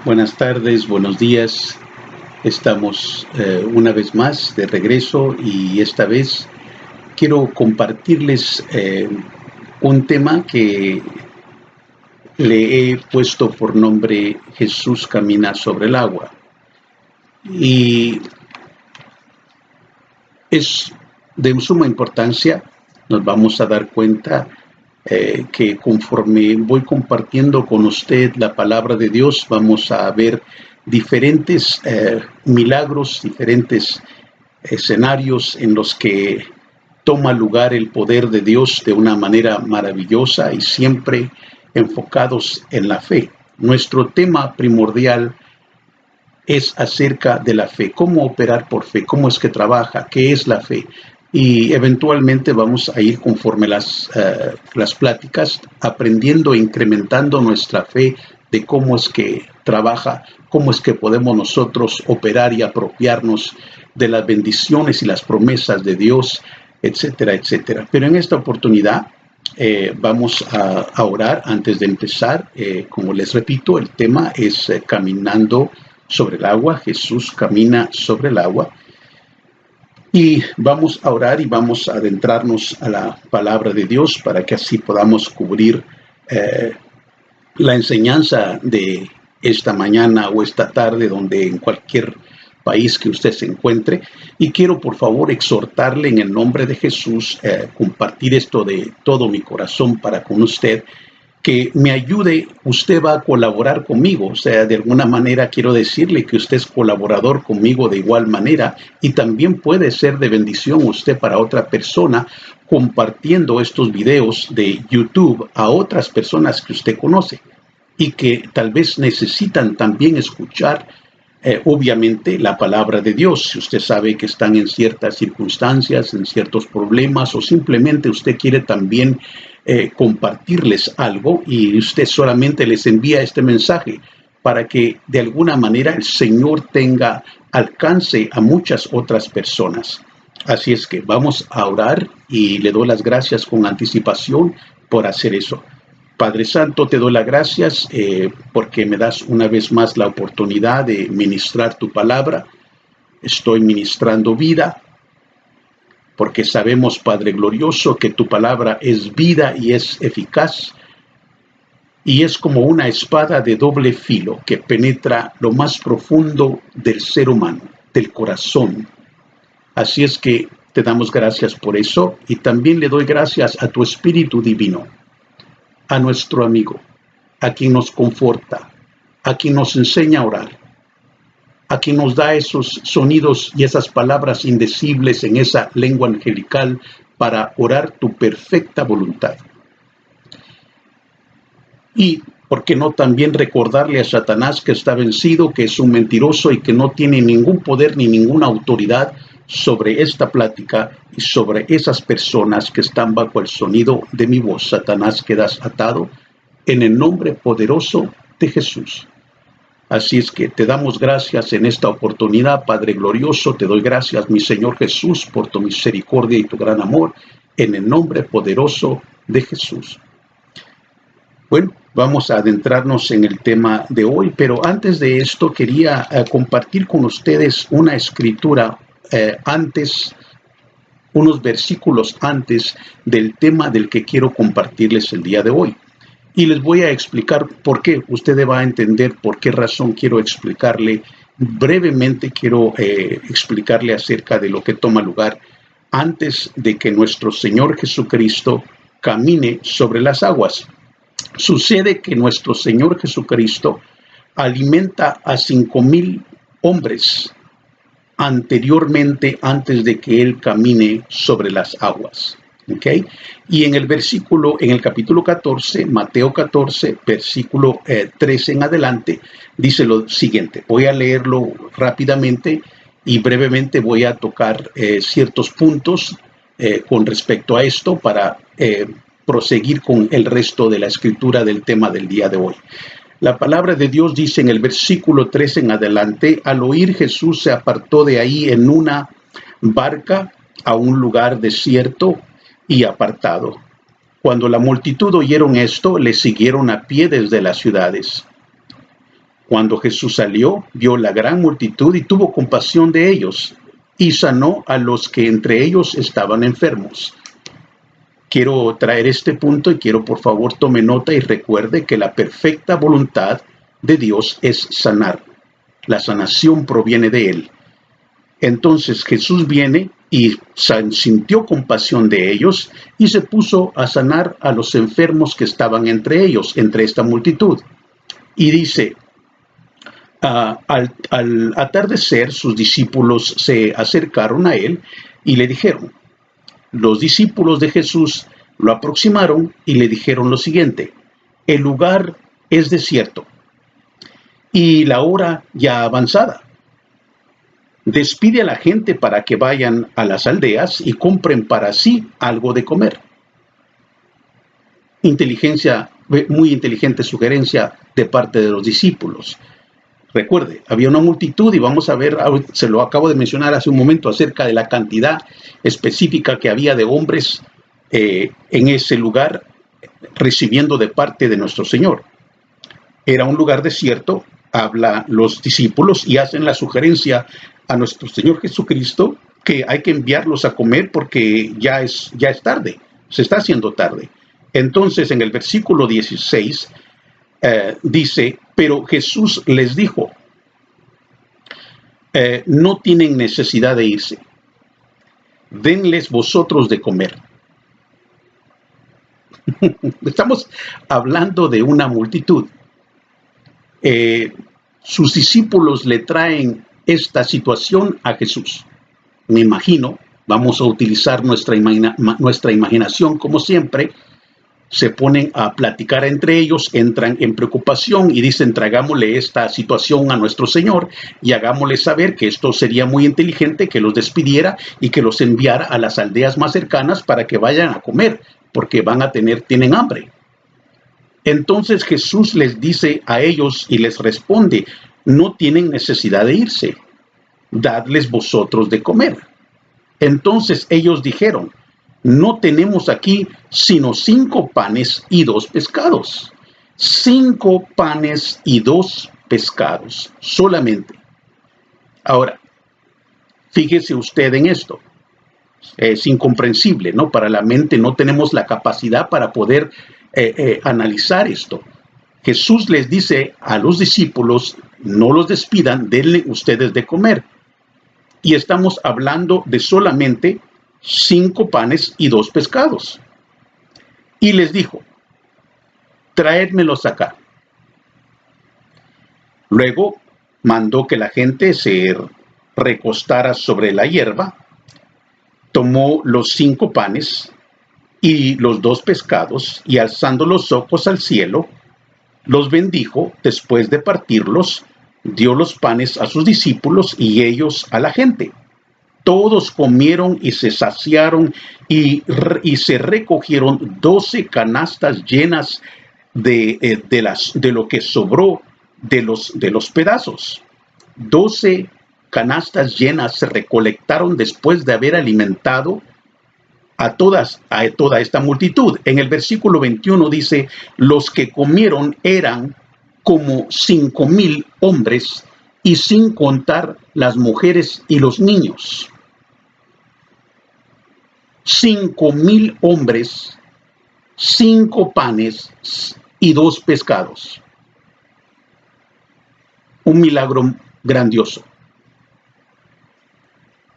Buenas tardes, buenos días. Estamos una vez más de regreso y esta vez quiero compartirles un tema que le he puesto por nombre Jesús camina sobre el agua. Y es de suma importancia. Nos vamos a dar cuenta que conforme voy compartiendo con usted la palabra de Dios, vamos a ver diferentes milagros, diferentes escenarios en los que toma lugar el poder de Dios de una manera maravillosa y siempre enfocados en la fe. Nuestro tema primordial es acerca de la fe, cómo operar por fe, cómo es que trabaja, qué es la fe. Y eventualmente vamos a ir conforme las pláticas, aprendiendo e incrementando nuestra fe de cómo es que trabaja, cómo es que podemos nosotros operar y apropiarnos de las bendiciones y las promesas de Dios, etcétera, etcétera. Pero en esta oportunidad vamos a orar antes de empezar. Como les repito, el tema es caminando sobre el agua. Jesús camina sobre el agua. Y vamos a orar y vamos a adentrarnos a la palabra de Dios para que así podamos cubrir la enseñanza de esta mañana o esta tarde, donde en cualquier país que usted se encuentre. Y quiero por favor exhortarle en el nombre de Jesús, compartir esto de todo mi corazón para con usted, que me ayude. Usted va a colaborar conmigo, o sea, de alguna manera quiero decirle que usted es colaborador conmigo de igual manera, y también puede ser de bendición usted para otra persona compartiendo estos videos de YouTube a otras personas que usted conoce y que tal vez necesitan también escuchar obviamente la palabra de Dios. Si usted sabe que están en ciertas circunstancias, en ciertos problemas, o simplemente usted quiere también compartirles algo y usted solamente les envía este mensaje para que de alguna manera el Señor tenga alcance a muchas otras personas. Así es que vamos a orar y le doy las gracias con anticipación por hacer eso. Padre Santo, te doy las gracias porque me das una vez más la oportunidad de ministrar tu palabra. Estoy ministrando vida, porque sabemos, Padre glorioso, que tu palabra es vida y es eficaz, y es como una espada de doble filo que penetra lo más profundo del ser humano, del corazón. Así es que te damos gracias por eso, y también le doy gracias a tu Espíritu Divino, a nuestro amigo, a quien nos conforta, a quien nos enseña a orar, a quien nos da esos sonidos y esas palabras indecibles en esa lengua angelical para orar tu perfecta voluntad. Y, ¿por qué no también recordarle a Satanás que está vencido, que es un mentiroso y que no tiene ningún poder ni ninguna autoridad sobre esta plática y sobre esas personas que están bajo el sonido de mi voz? Satanás, quedas atado en el nombre poderoso de Jesús. Así es que te damos gracias en esta oportunidad, Padre glorioso. Te doy gracias, mi Señor Jesús, por tu misericordia y tu gran amor, en el nombre poderoso de Jesús. Bueno, vamos a adentrarnos en el tema de hoy, pero antes de esto quería compartir con ustedes una escritura unos versículos antes del tema del que quiero compartirles el día de hoy. Y les voy a explicar por qué. Usted va a entender por qué razón quiero explicarle. Brevemente quiero explicarle acerca de lo que toma lugar antes de que nuestro Señor Jesucristo camine sobre las aguas. Sucede que nuestro Señor Jesucristo alimenta a 5,000 hombres anteriormente, antes de que Él camine sobre las aguas. ¿Okay? Y en el capítulo 14, Mateo 14, versículo 13 en adelante, dice lo siguiente. Voy a leerlo rápidamente y brevemente voy a tocar ciertos puntos con respecto a esto para proseguir con el resto de la escritura del tema del día de hoy. La palabra de Dios dice en el versículo 13 en adelante: al oír Jesús se apartó de ahí en una barca a un lugar desierto y apartado. Cuando la multitud oyeron esto, le siguieron a pie desde las ciudades. Cuando Jesús salió, vio la gran multitud y tuvo compasión de ellos y sanó a los que entre ellos estaban enfermos. Quiero traer este punto y quiero, por favor, tome nota y recuerde que la perfecta voluntad de Dios es sanar. La sanación proviene de Él. Entonces Jesús viene y sintió compasión de ellos y se puso a sanar a los enfermos que estaban entre ellos, entre esta multitud. Y dice, al atardecer sus discípulos se acercaron a Él y le dijeron, los discípulos de Jesús lo aproximaron y le dijeron lo siguiente, el lugar es desierto y la hora ya avanzada. Despide a la gente para que vayan a las aldeas y compren para sí algo de comer. Muy inteligente sugerencia de parte de los discípulos. Recuerde, había una multitud y vamos a ver, se lo acabo de mencionar hace un momento, acerca de la cantidad específica que había de hombres en ese lugar recibiendo de parte de nuestro Señor. Era un lugar desierto, habla los discípulos y hacen la sugerencia a nuestro Señor Jesucristo que hay que enviarlos a comer porque ya es tarde, se está haciendo tarde. Entonces en el versículo 16 dice, pero Jesús les dijo, no tienen necesidad de irse, denles vosotros de comer. Estamos hablando de una multitud. Sus discípulos le traen esta situación a Jesús. Me imagino, vamos a utilizar nuestra imaginación como siempre, se ponen a platicar entre ellos, entran en preocupación y dicen, tragámosle esta situación a nuestro Señor y hagámosle saber que esto sería muy inteligente, que los despidiera y que los enviara a las aldeas más cercanas para que vayan a comer, porque tienen hambre. Entonces Jesús les dice a ellos y les responde, no tienen necesidad de irse, dadles vosotros de comer. Entonces ellos dijeron, no tenemos aquí sino 5 panes y 2 pescados. 5 panes y 2 pescados solamente. Ahora, fíjese usted en esto. Es incomprensible, ¿no? Para la mente no tenemos la capacidad para poder analizar esto. Jesús les dice a los discípulos, no los despidan, denle ustedes de comer. Y estamos hablando de solamente 5 panes y 2 pescados. Y les dijo, traédmelos acá. Luego mandó que la gente se recostara sobre la hierba, tomó los 5 panes y los 2 pescados y alzando los ojos al cielo, los bendijo. Después de partirlos, dio los panes a sus discípulos y ellos a la gente. Todos comieron y se saciaron y se recogieron 12 canastas llenas de lo que sobró de los pedazos. 12 canastas llenas se recolectaron después de haber alimentado a toda esta multitud. En el versículo 21 dice, los que comieron eran como 5,000 hombres y sin contar las mujeres y los niños. 5,000 hombres, 5 panes y 2 pescados. Un milagro grandioso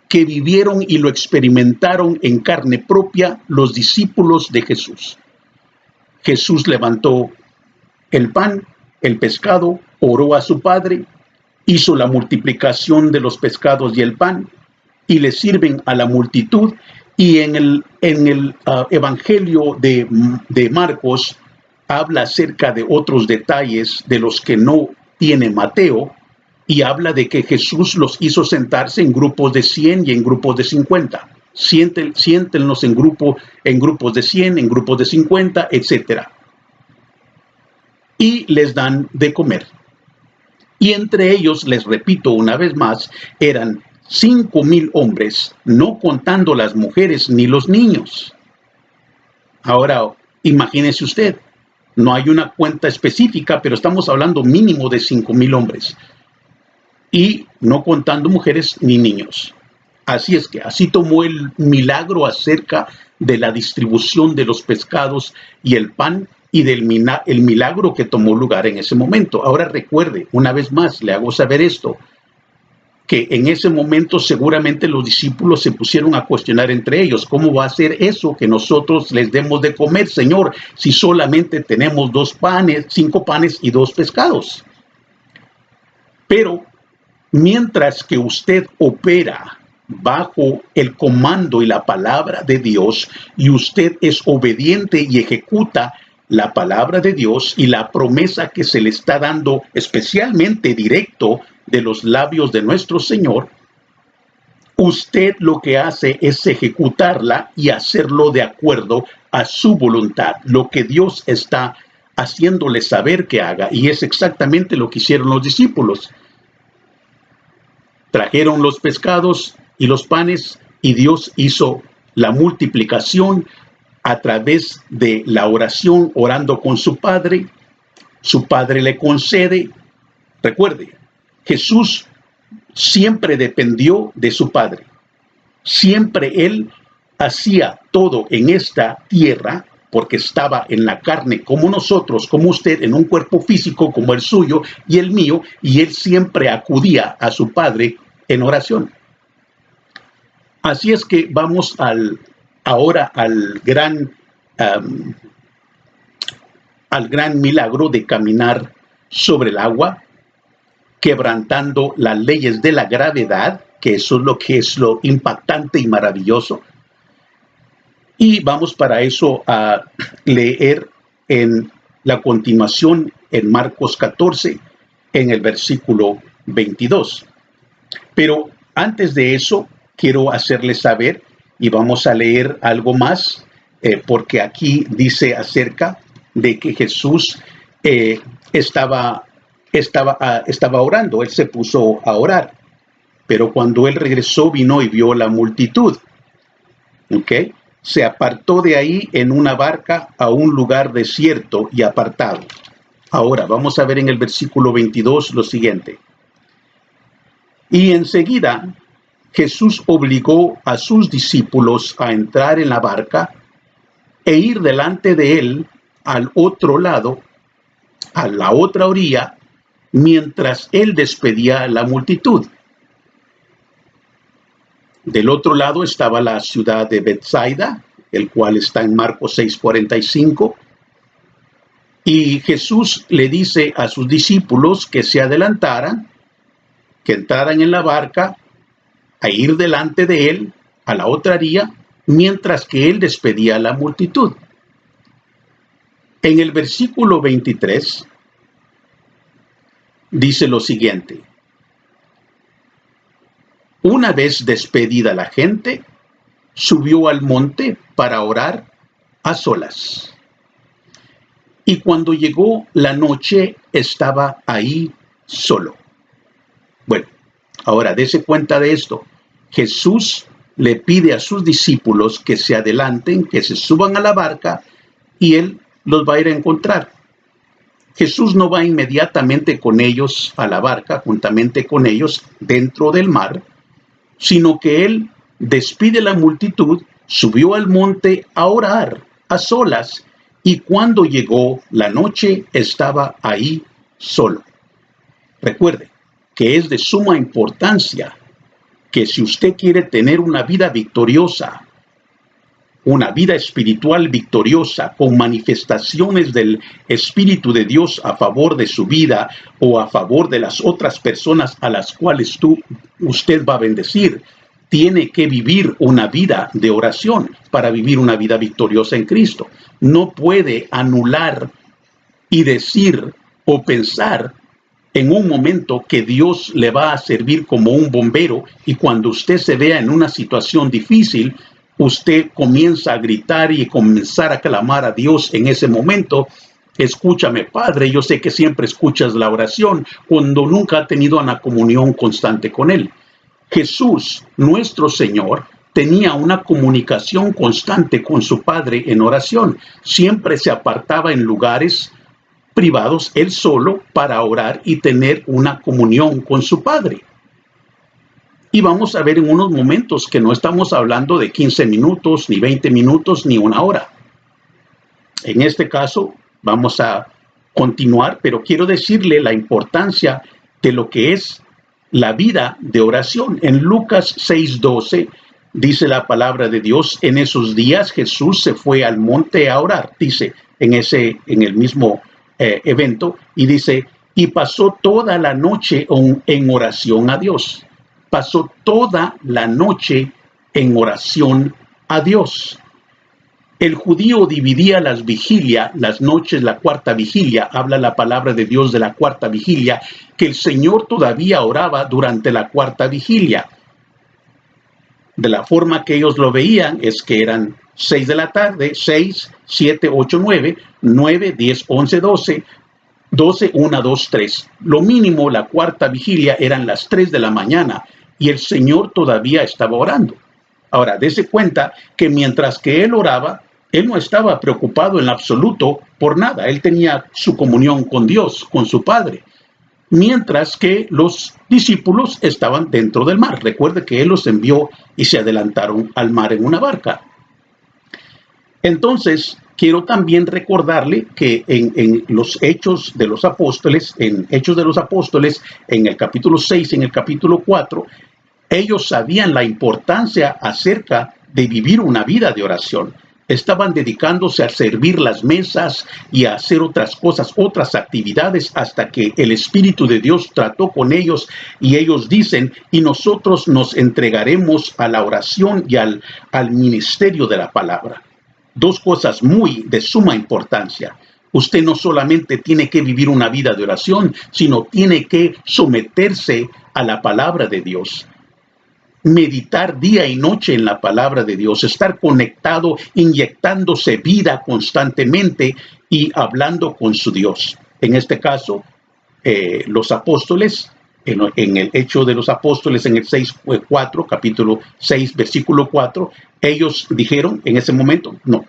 que vivieron y lo experimentaron en carne propia los discípulos de Jesús. Jesús levantó el pan, el pescado, oró a su Padre, hizo la multiplicación de los pescados y el pan, y le sirven a la multitud. Y en el Evangelio de Marcos habla acerca de otros detalles de los que no tiene Mateo, y habla de que Jesús los hizo sentarse en grupos de 100 y en grupos de 50. Siéntenlos en grupos de 100, en grupos de 50, etc. Y les dan de comer. Y entre ellos, les repito una vez más, eran 5,000 hombres, no contando las mujeres ni los niños. Ahora, imagínese usted, No hay una cuenta específica, pero estamos hablando mínimo de 5,000 hombres. Y no contando mujeres ni niños. Así es que así tomó el milagro acerca de la distribución de los pescados y el pan y del el milagro que tomó lugar en ese momento. Ahora recuerde, una vez más, le hago saber esto, que en ese momento seguramente los discípulos se pusieron a cuestionar entre ellos, ¿cómo va a ser eso que nosotros les demos de comer, Señor, si solamente tenemos 5 panes y 2 pescados? Pero mientras que usted opera bajo el comando y la palabra de Dios, y usted es obediente y ejecuta la palabra de Dios y la promesa que se le está dando especialmente directo de los labios de nuestro Señor, usted lo que hace es ejecutarla y hacerlo de acuerdo a su voluntad, lo que Dios está haciéndole saber que haga, y es exactamente lo que hicieron los discípulos. Trajeron los pescados y los panes y Dios hizo la multiplicación a través de la oración, orando con su Padre. Su Padre le concede. Recuerde, Jesús siempre dependió de su Padre. Siempre Él hacía todo en esta tierra porque estaba en la carne como nosotros, como usted, en un cuerpo físico como el suyo y el mío, y Él siempre acudía a su Padre en oración. Así es que vamos ahora al gran milagro de caminar sobre el agua, quebrantando las leyes de la gravedad, que eso es lo que es lo impactante y maravilloso. Y vamos para eso a leer en la continuación en Marcos 14, en el versículo 22. Pero antes de eso, quiero hacerles saber, y vamos a leer algo más, porque aquí dice acerca de que Jesús estaba orando, Él se puso a orar, pero cuando Él regresó vino y vio la multitud, ¿ok? Se apartó de ahí en una barca a un lugar desierto y apartado. Ahora, vamos a ver en el versículo 22 lo siguiente. Y enseguida Jesús obligó a sus discípulos a entrar en la barca e ir delante de él al otro lado, a la otra orilla, mientras él despedía a la multitud. Del otro lado estaba la ciudad de Betsaida, el cual está en Marcos 6:45. Y Jesús le dice a sus discípulos que se adelantaran, que entraran en la barca, a ir delante de él a la otra orilla, mientras que él despedía a la multitud. En el versículo 23 dice lo siguiente: una vez despedida la gente, subió al monte para orar a solas. Y cuando llegó la noche, estaba ahí solo. Bueno, ahora dése cuenta de esto. Jesús le pide a sus discípulos que se adelanten, que se suban a la barca, y Él los va a ir a encontrar. Jesús no va inmediatamente con ellos a la barca, juntamente con ellos dentro del mar, sino que Él despide la multitud, subió al monte a orar a solas, y cuando llegó la noche estaba ahí solo. Recuerde que es de suma importancia que si usted quiere tener una vida victoriosa, una vida espiritual victoriosa, con manifestaciones del Espíritu de Dios a favor de su vida o a favor de las otras personas a las cuales usted va a bendecir, tiene que vivir una vida de oración para vivir una vida victoriosa en Cristo. No puede anular y decir o pensar en un momento que Dios le va a servir como un bombero, y cuando usted se vea en una situación difícil, usted comienza a gritar y comenzar a clamar a Dios en ese momento. Escúchame, Padre, yo sé que siempre escuchas la oración, cuando nunca ha tenido una comunión constante con Él. Jesús, nuestro Señor, tenía una comunicación constante con su Padre en oración. Siempre se apartaba en lugares privados él solo para orar y tener una comunión con su Padre. Y vamos a ver en unos momentos que no estamos hablando de 15 minutos, ni 20 minutos, ni una hora. En este caso vamos a continuar, pero quiero decirle la importancia de lo que es la vida de oración. En Lucas 6:12 dice la palabra de Dios: en esos días Jesús se fue al monte a orar, dice en el mismo evento, y dice, y pasó toda la noche en oración a Dios. Pasó toda la noche en oración a Dios. El judío dividía las vigilias, las noches, la cuarta vigilia, habla la palabra de Dios de la cuarta vigilia, que el Señor todavía oraba durante la cuarta vigilia. De la forma que ellos lo veían es que eran 6 de la tarde, 6, 7, 8, 9, 9, 10, 11, 12, 12, 1, 2, 3. Lo mínimo, la cuarta vigilia eran las 3 de la mañana y el Señor todavía estaba orando. Ahora, dése cuenta que mientras que él oraba, él no estaba preocupado en absoluto por nada. Él tenía su comunión con Dios, con su Padre. Mientras que los discípulos estaban dentro del mar. Recuerde que él los envió y se adelantaron al mar en una barca. Entonces, quiero también recordarle que en los Hechos de los Apóstoles, en el capítulo 6, en el capítulo 4, ellos sabían la importancia acerca de vivir una vida de oración. Estaban dedicándose a servir las mesas y a hacer otras cosas, otras actividades, hasta que el Espíritu de Dios trató con ellos y ellos dicen, y nosotros nos entregaremos a la oración y al ministerio de la palabra. Dos cosas de suma importancia. Usted no solamente tiene que vivir una vida de oración, sino tiene que someterse a la palabra de Dios. Meditar día y noche en la palabra de Dios, estar conectado, inyectándose vida constantemente y hablando con su Dios. En este caso, los apóstoles, en el Hecho de los Apóstoles, en el 6:4, capítulo 6, versículo 4, ellos dijeron en ese momento, no,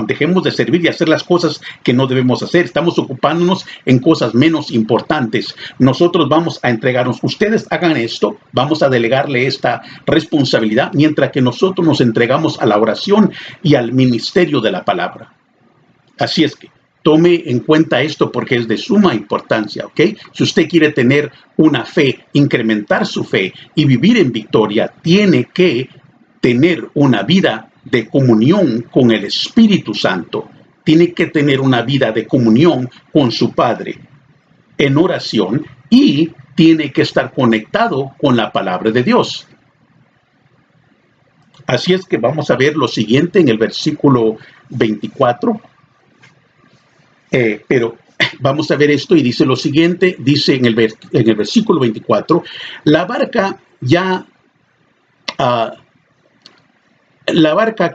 dejemos de servir y hacer las cosas que no debemos hacer, estamos ocupándonos en cosas menos importantes, nosotros vamos a entregarnos, ustedes hagan esto, vamos a delegarle esta responsabilidad, mientras que nosotros nos entregamos a la oración y al ministerio de la palabra. Así es que tome en cuenta esto porque es de suma importancia, ¿ok? Si usted quiere tener una fe, incrementar su fe y vivir en victoria, tiene que tener una vida de comunión con el Espíritu Santo. Tiene que tener una vida de comunión con su Padre en oración y tiene que estar conectado con la palabra de Dios. Así es que vamos a ver lo siguiente en el versículo 24. Pero vamos a ver esto y dice lo siguiente, dice en el versículo 24, la barca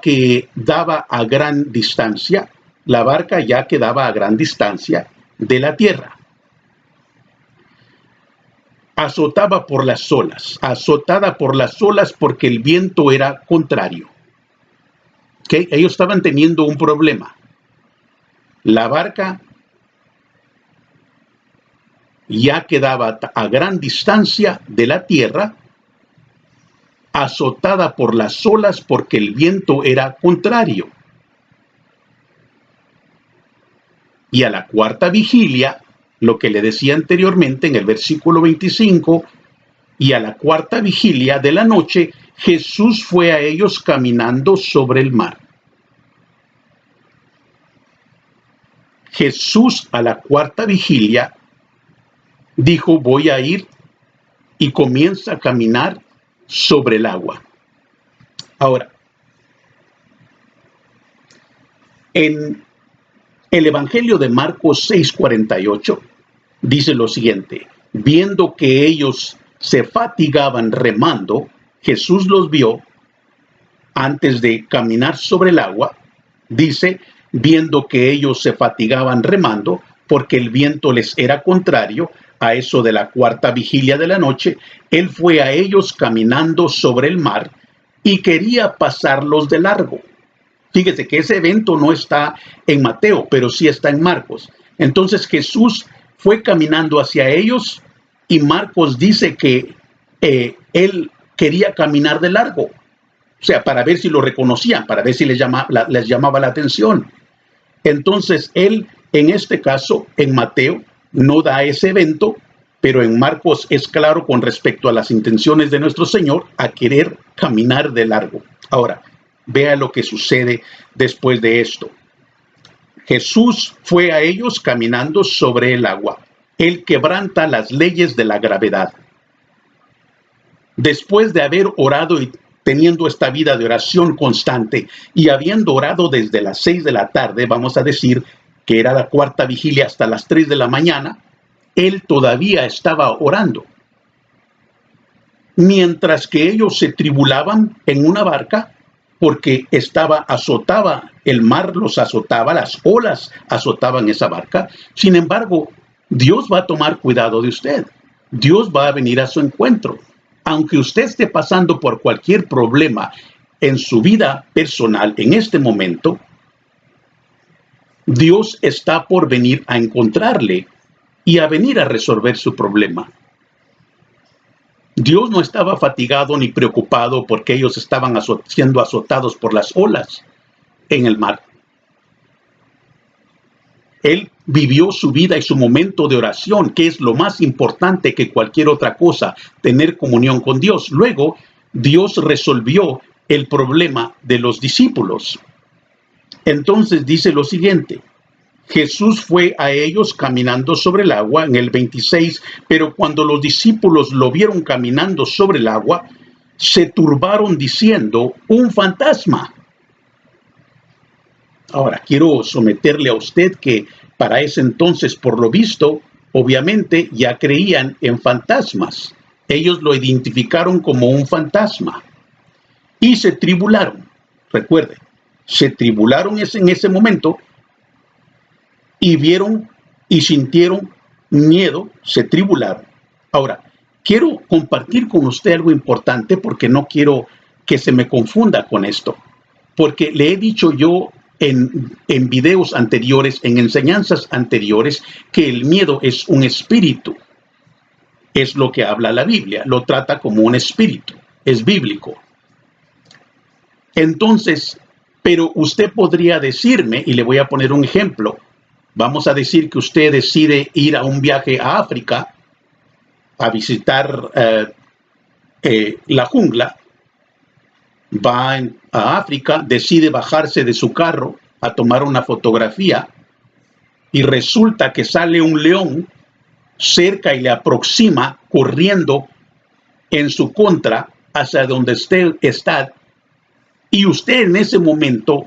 que daba a gran distancia, la barca ya quedaba a gran distancia de la tierra, azotada por las olas porque el viento era contrario. ¿Okay? Ellos estaban teniendo un problema. La barca ya quedaba a gran distancia de la tierra, azotada por las olas porque el viento era contrario. Y a la cuarta vigilia, lo que le decía anteriormente en el versículo 25, y a la cuarta vigilia de la noche, Jesús fue a ellos caminando sobre el mar. Jesús a la cuarta vigilia dijo, voy a ir, y comienza a caminar sobre el agua. Ahora, en el Evangelio de Marcos 6:48 dice lo siguiente, viendo que ellos se fatigaban remando, Jesús los vio antes de caminar sobre el agua, dice, viendo que ellos se fatigaban remando, porque el viento les era contrario, a eso de la cuarta vigilia de la noche, él fue a ellos caminando sobre el mar, y quería pasarlos de largo. Fíjese que ese evento no está en Mateo, pero sí está en Marcos. Entonces Jesús fue caminando hacia ellos y Marcos dice que él quería caminar de largo, o sea, para ver si lo reconocían, para ver si les llamaba la atención. Entonces él, en este caso, en Mateo, no da ese evento, pero en Marcos es claro con respecto a las intenciones de nuestro Señor a querer caminar de largo. Ahora, vea lo que sucede después de esto. Jesús fue a ellos caminando sobre el agua. Él quebranta las leyes de la gravedad. Después de haber orado y teniendo esta vida de oración constante y habiendo orado desde las 6 de la tarde, vamos a decir que era la cuarta vigilia hasta las 3 de la mañana, él todavía estaba orando. Mientras que ellos se tribulaban en una barca, porque azotaba, el mar los azotaba, las olas azotaban esa barca. Sin embargo, Dios va a tomar cuidado de usted. Dios va a venir a su encuentro. Aunque usted esté pasando por cualquier problema en su vida personal en este momento, Dios está por venir a encontrarle y a venir a resolver su problema. Dios no estaba fatigado ni preocupado porque ellos estaban siendo azotados por las olas en el mar. Él vivió su vida y su momento de oración, que es lo más importante que cualquier otra cosa, tener comunión con Dios. Luego, Dios resolvió el problema de los discípulos. Entonces dice lo siguiente: Jesús fue a ellos caminando sobre el agua, en el 26, pero cuando los discípulos lo vieron caminando sobre el agua, se turbaron diciendo, un fantasma. Ahora, quiero someterle a usted que para ese entonces, por lo visto, obviamente ya creían en fantasmas. Ellos lo identificaron como un fantasma y se tribularon. Recuerden, se tribularon en ese momento y vieron y sintieron miedo, se tribularon. Ahora, quiero compartir con usted algo importante porque no quiero que se me confunda con esto. Porque le he dicho yo en videos anteriores, en enseñanzas anteriores, que el miedo es un espíritu. Es lo que habla la Biblia, lo trata como un espíritu, es bíblico. Entonces, pero usted podría decirme, y le voy a poner un ejemplo, vamos a decir que usted decide ir a un viaje a África, a visitar la jungla, va a África, decide bajarse de su carro a tomar una fotografía y resulta que sale un león cerca y le aproxima corriendo en su contra hacia donde usted está, y usted en ese momento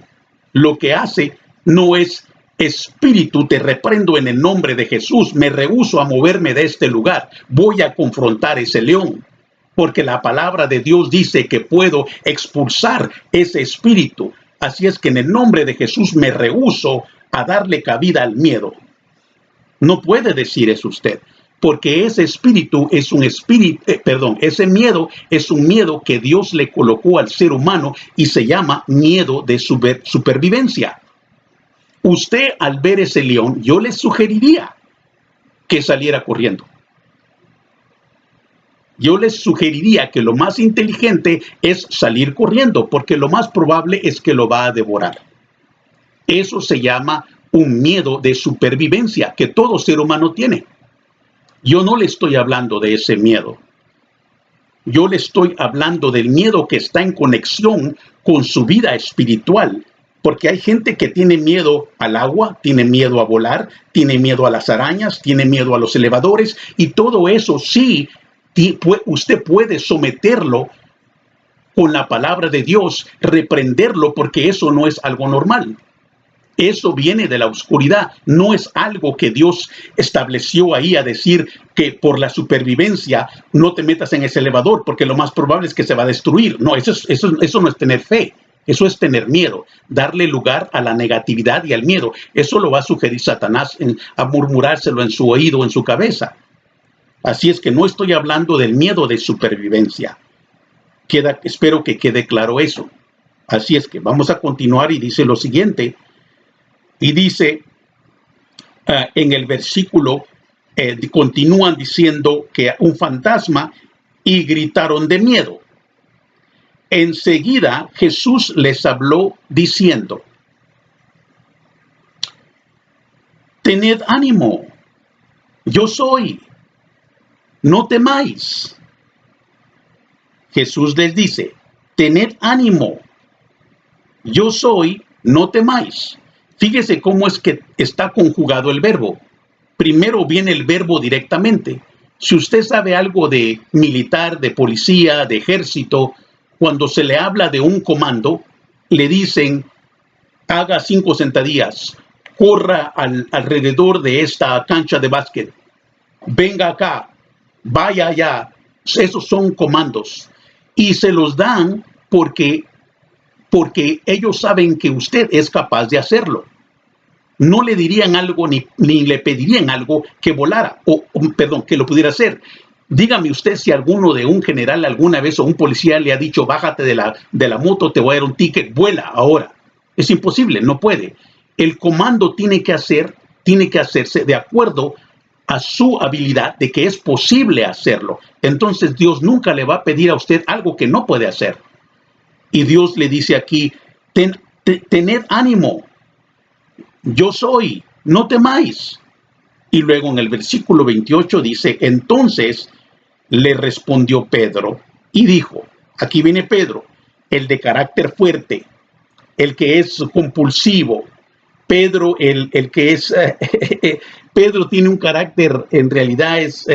lo que hace no es: espíritu, te reprendo en el nombre de Jesús, me rehúso a moverme de este lugar, voy a confrontar ese león. Porque la palabra de Dios dice que puedo expulsar ese espíritu. Así es que en el nombre de Jesús me rehúso a darle cabida al miedo. No puede decir eso usted, porque ese espíritu es un espíritu, ese miedo es un miedo que Dios le colocó al ser humano y se llama miedo de supervivencia. Usted, al ver ese león, yo le sugeriría que saliera corriendo. Yo les sugeriría que lo más inteligente es salir corriendo, porque lo más probable es que lo va a devorar. Eso se llama un miedo de supervivencia que todo ser humano tiene. Yo no le estoy hablando de ese miedo. Yo le estoy hablando del miedo que está en conexión con su vida espiritual. Porque hay gente que tiene miedo al agua, tiene miedo a volar, tiene miedo a las arañas, tiene miedo a los elevadores, y todo eso sí, usted puede someterlo con la palabra de Dios, reprenderlo, porque eso no es algo normal. Eso viene de la oscuridad, no es algo que Dios estableció ahí a decir que por la supervivencia no te metas en ese elevador porque lo más probable es que se va a destruir. No, eso no es tener fe, eso es tener miedo, darle lugar a la negatividad y al miedo. Eso lo va a sugerir Satanás a murmurárselo en su oído, en su cabeza. Así es que no estoy hablando del miedo de supervivencia. Espero que quede claro eso. Así es que vamos a continuar y dice lo siguiente. Y dice en el versículo, continúan diciendo que un fantasma y gritaron de miedo. Enseguida Jesús les habló diciendo: tened ánimo, yo soy, no temáis. Jesús les dice: tened ánimo, yo soy, no temáis. Fíjese cómo es que está conjugado el verbo. Primero viene el verbo directamente. Si usted sabe algo de militar, de policía, de ejército, cuando se le habla de un comando, le dicen: haga 5 sentadillas, corra alrededor de esta cancha de básquet, venga acá, vaya allá. Esos son comandos. Y se los dan porque ellos saben que usted es capaz de hacerlo. No le dirían algo ni le pedirían algo que volara, que lo pudiera hacer. Dígame usted si alguno de un general alguna vez o un policía le ha dicho: bájate de la moto, te voy a dar un ticket, vuela ahora. Es imposible, no puede. El comando tiene que hacerse de acuerdo a su habilidad de que es posible hacerlo. Entonces Dios nunca le va a pedir a usted algo que no puede hacer. Y Dios le dice aquí: tened ánimo, yo soy, no temáis. Y luego en el versículo 28 dice: entonces le respondió Pedro y dijo, aquí viene Pedro, el de carácter fuerte, el que es compulsivo, Pedro, el que es, Pedro tiene un carácter, en realidad es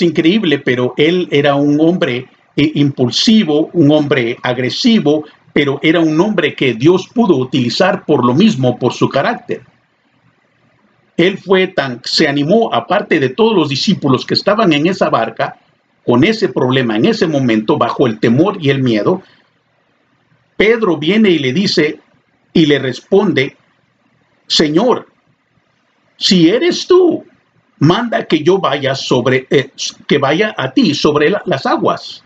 increíble, pero él era un hombre impulsivo, un hombre agresivo, pero era un hombre que Dios pudo utilizar por lo mismo, por su carácter. Él se animó, aparte de todos los discípulos que estaban en esa barca, con ese problema en ese momento, bajo el temor y el miedo. Pedro viene y le dice y le responde: Señor, si eres tú, manda que yo vaya que vaya a ti sobre las aguas.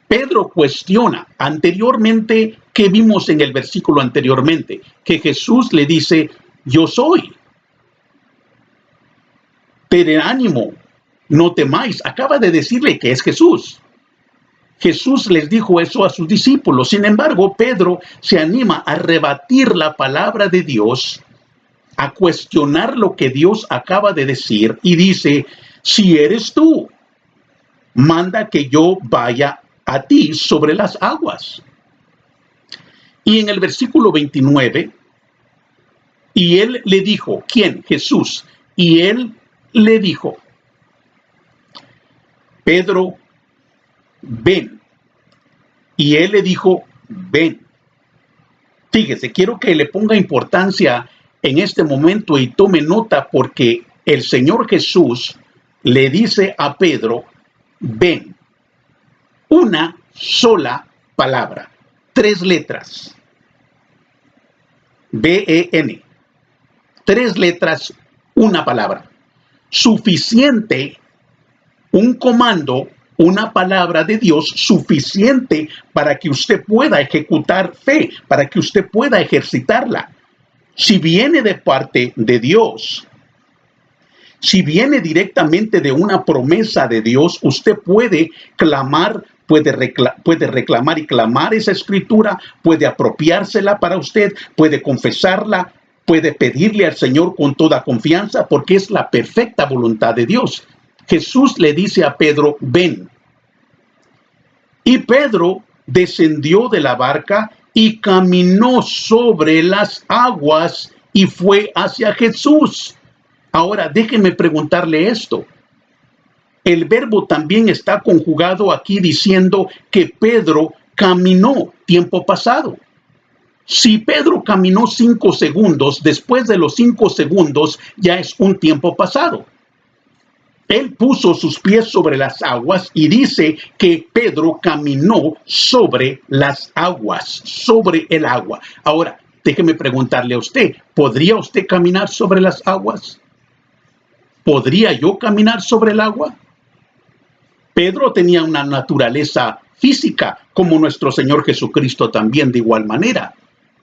Pedro cuestiona anteriormente, que vimos en el versículo anteriormente, que Jesús le dice: yo soy. Tened ánimo, no temáis. Acaba de decirle que es Jesús. Jesús les dijo eso a sus discípulos. Sin embargo, Pedro se anima a rebatir la palabra de Dios, a cuestionar lo que Dios acaba de decir y dice: si eres tú, manda que yo vaya a ti sobre las aguas. Y en el versículo 29, y él le dijo, ¿quién? Jesús. Y él le dijo: Pedro, ven. Y él le dijo: ven. Fíjese, quiero que le ponga importancia en este momento y tome nota, porque el Señor Jesús le dice a Pedro: ven. Una sola palabra, 3 letras. B-E-N. 3 letras, una palabra. Suficiente, un comando, una palabra de Dios suficiente para que usted pueda ejecutar fe, para que usted pueda ejercitarla. Si viene de parte de Dios, si viene directamente de una promesa de Dios, usted puede clamar, puede reclamar y clamar esa escritura, puede apropiársela para usted, puede confesarla, puede pedirle al Señor con toda confianza, porque es la perfecta voluntad de Dios. Jesús le dice a Pedro: ven. Y Pedro descendió de la barca y caminó sobre las aguas y fue hacia Jesús. Ahora, déjeme preguntarle esto. El verbo también está conjugado aquí diciendo que Pedro caminó, tiempo pasado. Si Pedro caminó 5 segundos, después de los 5 segundos ya es un tiempo pasado. Él puso sus pies sobre las aguas y dice que Pedro caminó sobre las aguas, sobre el agua. Ahora, déjeme preguntarle a usted, ¿podría usted caminar sobre las aguas? ¿Podría yo caminar sobre el agua? Pedro tenía una naturaleza física, como nuestro Señor Jesucristo también de igual manera.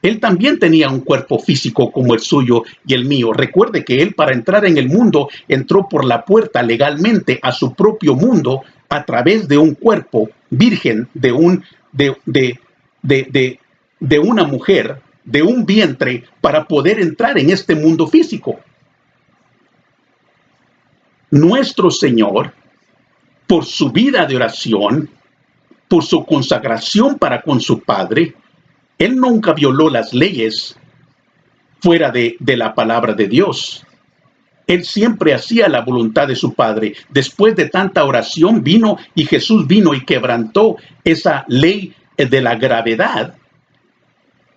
Él también tenía un cuerpo físico como el suyo y el mío. Recuerde que él, para entrar en el mundo, entró por la puerta legalmente a su propio mundo a través de un cuerpo virgen, de una mujer, de un vientre, para poder entrar en este mundo físico. Nuestro Señor, por su vida de oración, por su consagración para con su Padre, Él nunca violó las leyes fuera de la palabra de Dios. Él siempre hacía la voluntad de su Padre. Después de tanta oración vino y Jesús vino y quebrantó esa ley de la gravedad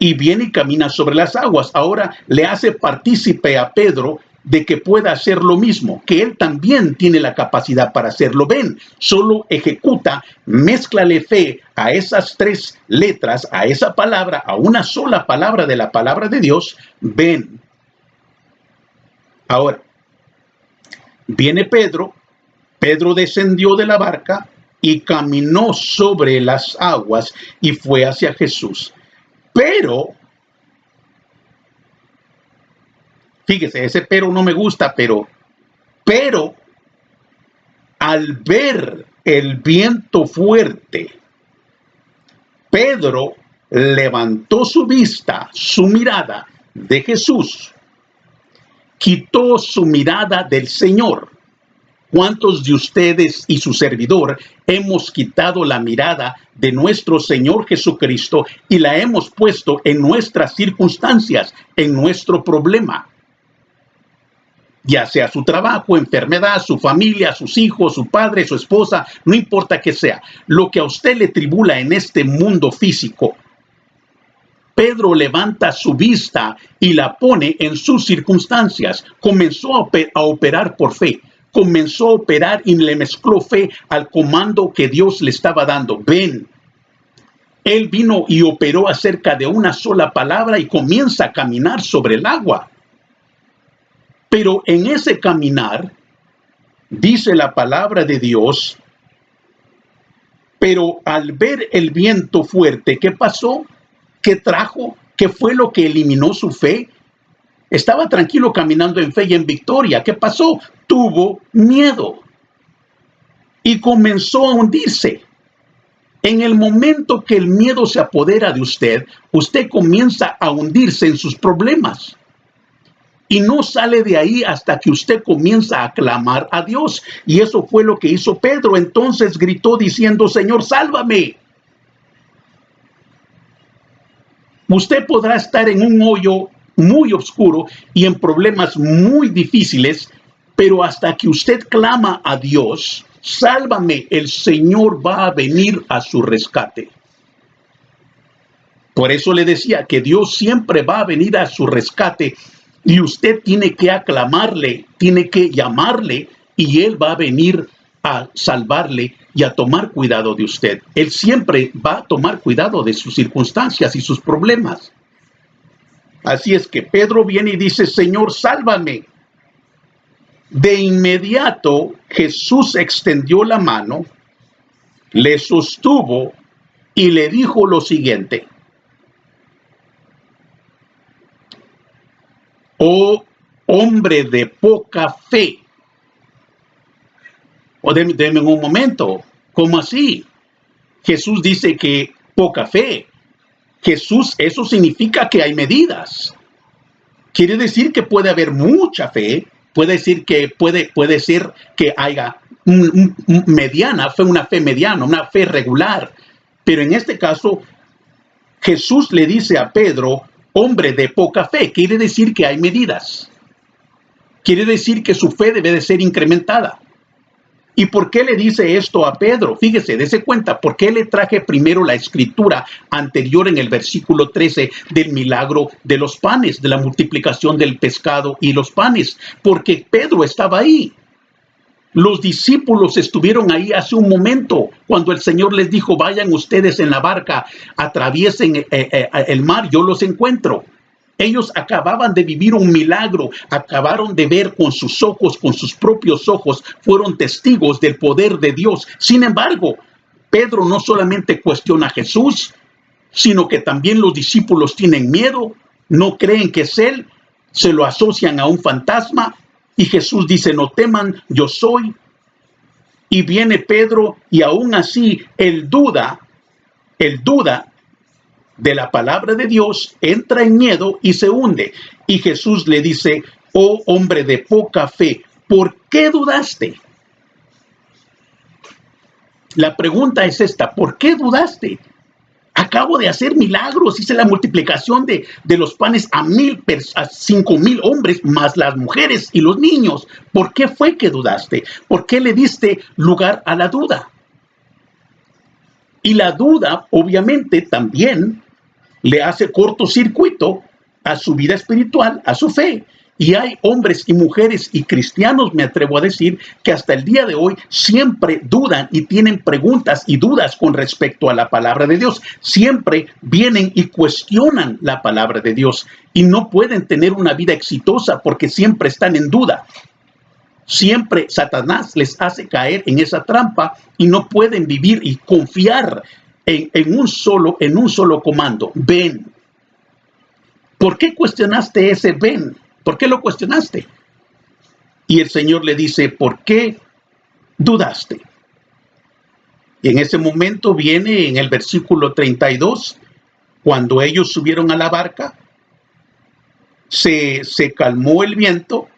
y viene y camina sobre las aguas. Ahora le hace partícipe a Pedro de que pueda hacer lo mismo, que él también tiene la capacidad para hacerlo. Ven, solo ejecuta, mézclale fe a esas 3 letras, a esa palabra, a una sola palabra de la palabra de Dios. Ven. Ahora, viene Pedro descendió de la barca y caminó sobre las aguas y fue hacia Jesús. Pero, fíjese, ese pero no me gusta, pero al ver el viento fuerte, Pedro levantó su vista, su mirada de Jesús, quitó su mirada del Señor. ¿Cuántos de ustedes y su servidor hemos quitado la mirada de nuestro Señor Jesucristo y la hemos puesto en nuestras circunstancias, en nuestro problema? Ya sea su trabajo, enfermedad, su familia, sus hijos, su padre, su esposa, no importa qué sea. Lo que a usted le tribula en este mundo físico, Pedro levanta su vista y la pone en sus circunstancias. Comenzó a operar por fe. Comenzó a operar y le mezcló fe al comando que Dios le estaba dando. Ven. Él vino y operó acerca de una sola palabra y comienza a caminar sobre el agua. Pero en ese caminar, dice la palabra de Dios, pero al ver el viento fuerte, ¿qué pasó? ¿Qué trajo? ¿Qué fue lo que eliminó su fe? Estaba tranquilo caminando en fe y en victoria. ¿Qué pasó? Tuvo miedo y comenzó a hundirse. En el momento que el miedo se apodera de usted, usted comienza a hundirse en sus problemas. Y no sale de ahí hasta que usted comienza a clamar a Dios. Y eso fue lo que hizo Pedro. Entonces gritó diciendo, Señor, sálvame. Usted podrá estar en un hoyo muy oscuro y en problemas muy difíciles, pero hasta que usted clama a Dios, sálvame, el Señor va a venir a su rescate. Por eso le decía que Dios siempre va a venir a su rescate y usted tiene que aclamarle, tiene que llamarle y Él va a venir a salvarle y a tomar cuidado de usted. Él siempre va a tomar cuidado de sus circunstancias y sus problemas. Así es que Pedro viene y dice, Señor, sálvame. De inmediato Jesús extendió la mano, le sostuvo y le dijo lo siguiente. Oh hombre de poca fe. O déme un momento, ¿cómo así? Jesús dice que poca fe. Jesús, eso significa que hay medidas. Quiere decir que puede haber mucha fe, puede decir que puede ser que haya mediana fe, una fe mediana, una fe regular. Pero en este caso, Jesús le dice a Pedro, hombre de poca fe, quiere decir que hay medidas. Quiere decir que su fe debe de ser incrementada. ¿Y por qué le dice esto a Pedro? Fíjese, dése cuenta, ¿por qué le traje primero la escritura anterior en el versículo 13 del milagro de los panes, de la multiplicación del pescado y los panes? Porque Pedro estaba ahí. Los discípulos estuvieron ahí hace un momento, cuando el Señor les dijo, vayan ustedes en la barca, atraviesen el mar, yo los encuentro. Ellos acababan de vivir un milagro, acabaron de ver con sus ojos, con sus propios ojos, fueron testigos del poder de Dios. Sin embargo, Pedro no solamente cuestiona a Jesús, sino que también los discípulos tienen miedo, no creen que es Él, se lo asocian a un fantasma y Jesús dice, no teman, yo soy. Y viene Pedro y aún así él duda de la palabra de Dios, entra en miedo y se hunde. Y Jesús le dice, oh hombre de poca fe, ¿por qué dudaste? La pregunta es esta, ¿por qué dudaste? Acabo de hacer milagros, hice la multiplicación de los panes a 5,000 hombres, más las mujeres y los niños. ¿Por qué fue que dudaste? ¿Por qué le diste lugar a la duda? Y la duda, obviamente, también le hace cortocircuito a su vida espiritual, a su fe. Y hay hombres y mujeres y cristianos, me atrevo a decir, que hasta el día de hoy siempre dudan y tienen preguntas y dudas con respecto a la palabra de Dios. Siempre vienen y cuestionan la palabra de Dios y no pueden tener una vida exitosa porque siempre están en duda. Siempre Satanás les hace caer en esa trampa y no pueden vivir y confiar en un solo comando. Ven. ¿Por qué cuestionaste ese ven? ¿Por qué lo cuestionaste? Y el Señor le dice, ¿por qué dudaste? Y en ese momento viene en el versículo 32, cuando ellos subieron a la barca, se calmó el viento,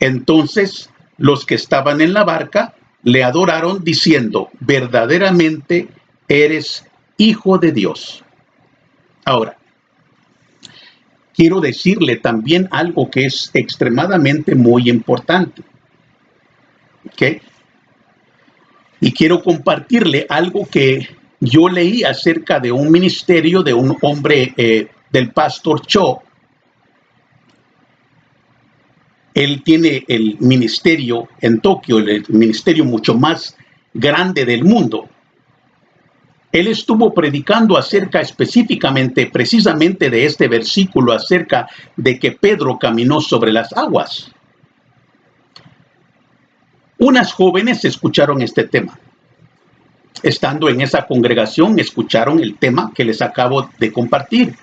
entonces los que estaban en la barca le adoraron diciendo, verdaderamente eres Hijo de Dios. Ahora, quiero decirle también algo que es extremadamente muy importante. ¿Ok? Y quiero compartirle algo que yo leí acerca de un ministerio de un hombre, del pastor Cho. Él tiene el ministerio en Tokio, el ministerio mucho más grande del mundo. Él estuvo predicando acerca específicamente, precisamente de este versículo, acerca de que Pedro caminó sobre las aguas. Unas jóvenes escucharon este tema. Estando en esa congregación, escucharon el tema que les acabo de compartir.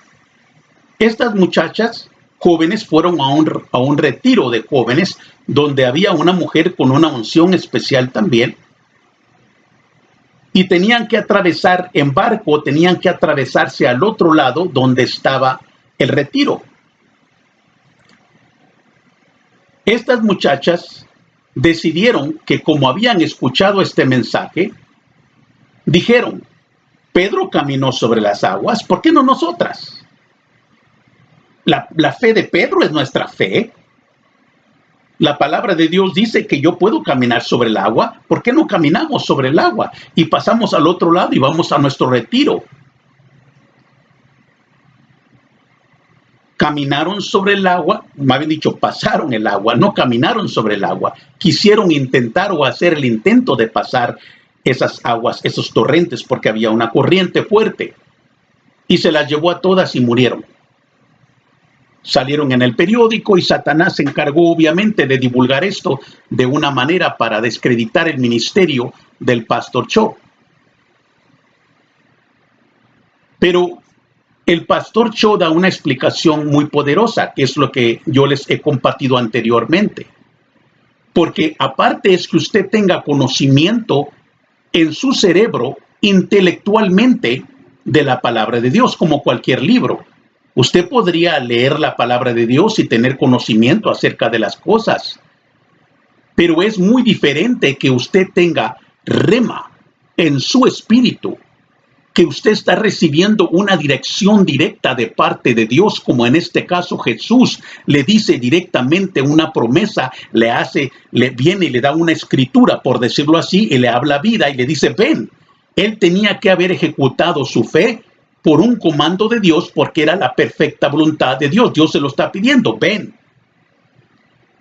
Estas muchachas jóvenes fueron a un retiro de jóvenes donde había una mujer con una unción especial también. Y tenían que atravesar en barco, tenían que atravesarse al otro lado donde estaba el retiro. Estas muchachas decidieron que como habían escuchado este mensaje, dijeron, Pedro caminó sobre las aguas, ¿por qué no nosotras? La fe de Pedro es nuestra fe. La palabra de Dios dice que yo puedo caminar sobre el agua. ¿Por qué no caminamos sobre el agua y pasamos al otro lado y vamos a nuestro retiro? Caminaron sobre el agua, más bien dicho, pasaron el agua, no caminaron sobre el agua. Quisieron intentar o hacer el intento de pasar esas aguas, esos torrentes, porque había una corriente fuerte. Y se las llevó a todas y murieron. Salieron en el periódico y Satanás se encargó obviamente de divulgar esto de una manera para descreditar el ministerio del pastor Cho. Pero el pastor Cho da una explicación muy poderosa, que es lo que yo les he compartido anteriormente. Porque aparte es que usted tenga conocimiento en su cerebro intelectualmente de la palabra de Dios, como cualquier libro. Usted podría leer la palabra de Dios y tener conocimiento acerca de las cosas, pero es muy diferente que usted tenga rema en su espíritu, que usted está recibiendo una dirección directa de parte de Dios, como en este caso Jesús le dice directamente una promesa, le viene y le da una escritura, por decirlo así, y le habla vida y le dice, ven. Él tenía que haber ejecutado su fe por un comando de Dios, porque era la perfecta voluntad de Dios. Dios se lo está pidiendo, ven.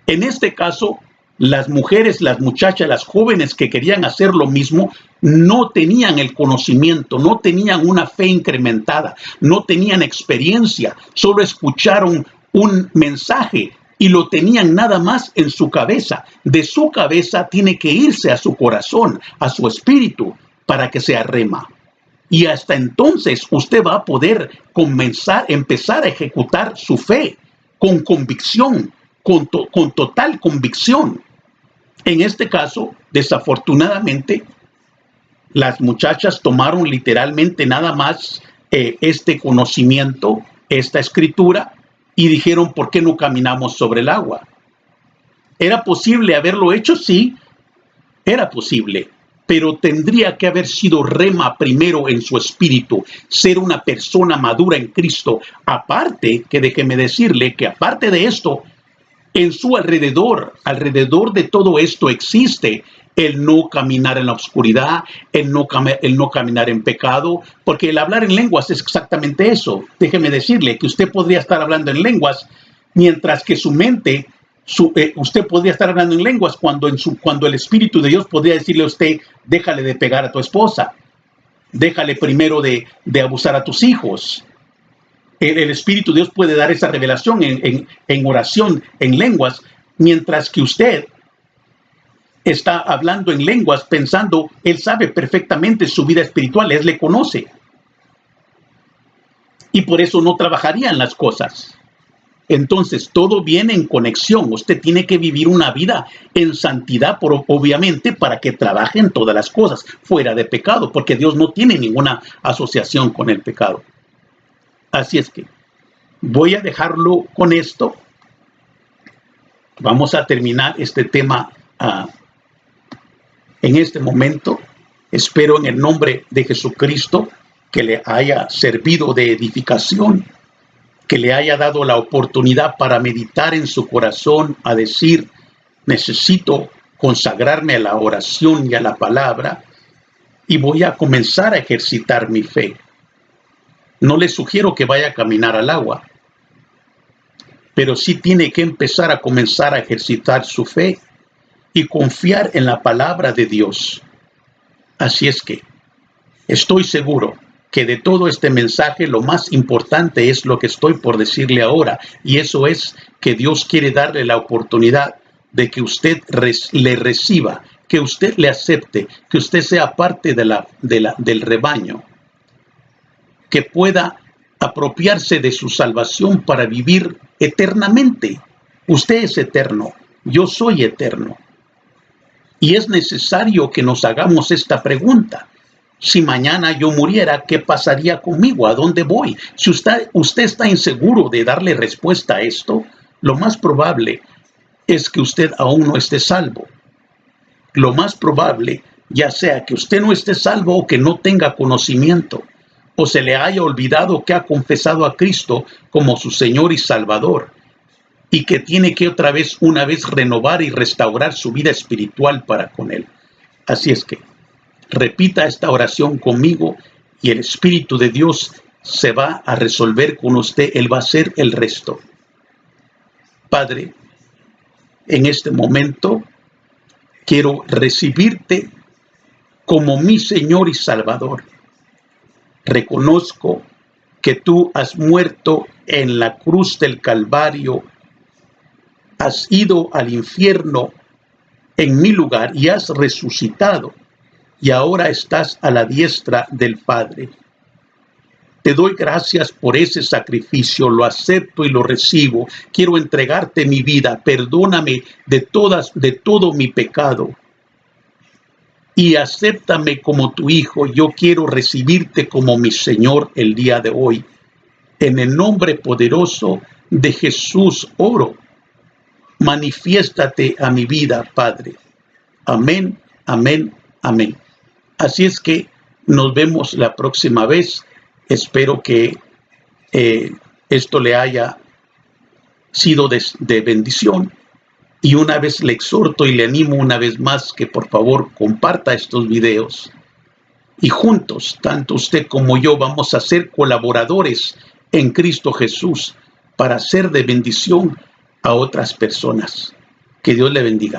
En este caso, Las mujeres, las muchachas, las jóvenes que querían hacer lo mismo, no tenían el conocimiento, no tenían una fe incrementada, no tenían experiencia, solo escucharon un mensaje y lo tenían nada más en su cabeza. De su cabeza tiene que irse a su corazón, a su espíritu, para que sea rema. Y hasta entonces usted va a poder empezar a ejecutar su fe con convicción, con total convicción. En este caso, desafortunadamente, las muchachas tomaron literalmente nada más este conocimiento, esta escritura, y dijeron, ¿por qué no caminamos sobre el agua? ¿Era posible haberlo hecho? Sí, era posible, pero tendría que haber sido rema primero en su espíritu, ser una persona madura en Cristo. Aparte, que déjeme decirle que aparte de esto, en su alrededor de todo esto existe el no caminar en la oscuridad, el no caminar en pecado, porque el hablar en lenguas es exactamente eso. Déjeme decirle que usted podría estar hablando en lenguas, mientras que su mente, usted podría estar hablando en lenguas cuando el Espíritu de Dios podría decirle a usted, déjale de pegar a tu esposa, déjale primero de abusar a tus hijos. El Espíritu de Dios puede dar esa revelación en oración, en lenguas, mientras que usted está hablando en lenguas pensando, él sabe perfectamente su vida espiritual, él le conoce. Y por eso no trabajarían las cosas. Entonces, todo viene en conexión. Usted tiene que vivir una vida en santidad, obviamente, para que trabaje en todas las cosas, fuera de pecado, porque Dios no tiene ninguna asociación con el pecado. Así es que voy a dejarlo con esto. Vamos a terminar este tema en este momento. Espero en el nombre de Jesucristo que le haya servido de edificación, que le haya dado la oportunidad para meditar en su corazón, a decir, necesito consagrarme a la oración y a la palabra, y voy a comenzar a ejercitar mi fe. No le sugiero que vaya a caminar al agua, pero sí tiene que comenzar a ejercitar su fe y confiar en la palabra de Dios. Así es que estoy seguro que de todo este mensaje lo más importante es lo que estoy por decirle ahora, y eso es que Dios quiere darle la oportunidad de que usted le reciba, que usted le acepte, que usted sea parte del rebaño, que pueda apropiarse de su salvación para vivir eternamente. Usted es eterno, yo soy eterno. Y es necesario que nos hagamos esta pregunta. Si mañana yo muriera, ¿qué pasaría conmigo? ¿A dónde voy? Si usted está inseguro de darle respuesta a esto, lo más probable es que usted aún no esté salvo. Lo más probable, ya sea que usted no esté salvo o que no tenga conocimiento, o se le haya olvidado que ha confesado a Cristo como su Señor y Salvador, y que tiene que una vez renovar y restaurar su vida espiritual para con Él. Así es que repita esta oración conmigo y el Espíritu de Dios se va a resolver con usted. Él va a hacer el resto. Padre, en este momento quiero recibirte como mi Señor y Salvador. Reconozco que tú has muerto en la cruz del Calvario, has ido al infierno en mi lugar y has resucitado, y ahora estás a la diestra del Padre. Te doy gracias por ese sacrificio, lo acepto y lo recibo. Quiero entregarte mi vida, perdóname de todo mi pecado. Y acéptame como tu hijo. Yo quiero recibirte como mi Señor el día de hoy. En el nombre poderoso de Jesús oro. Manifiéstate a mi vida, Padre. Amén, amén, amén. Así es que nos vemos la próxima vez. Espero que esto le haya sido de bendición. Y una vez le exhorto y le animo una vez más que por favor comparta estos videos. Y juntos, tanto usted como yo, vamos a ser colaboradores en Cristo Jesús para ser de bendición a otras personas. Que Dios le bendiga.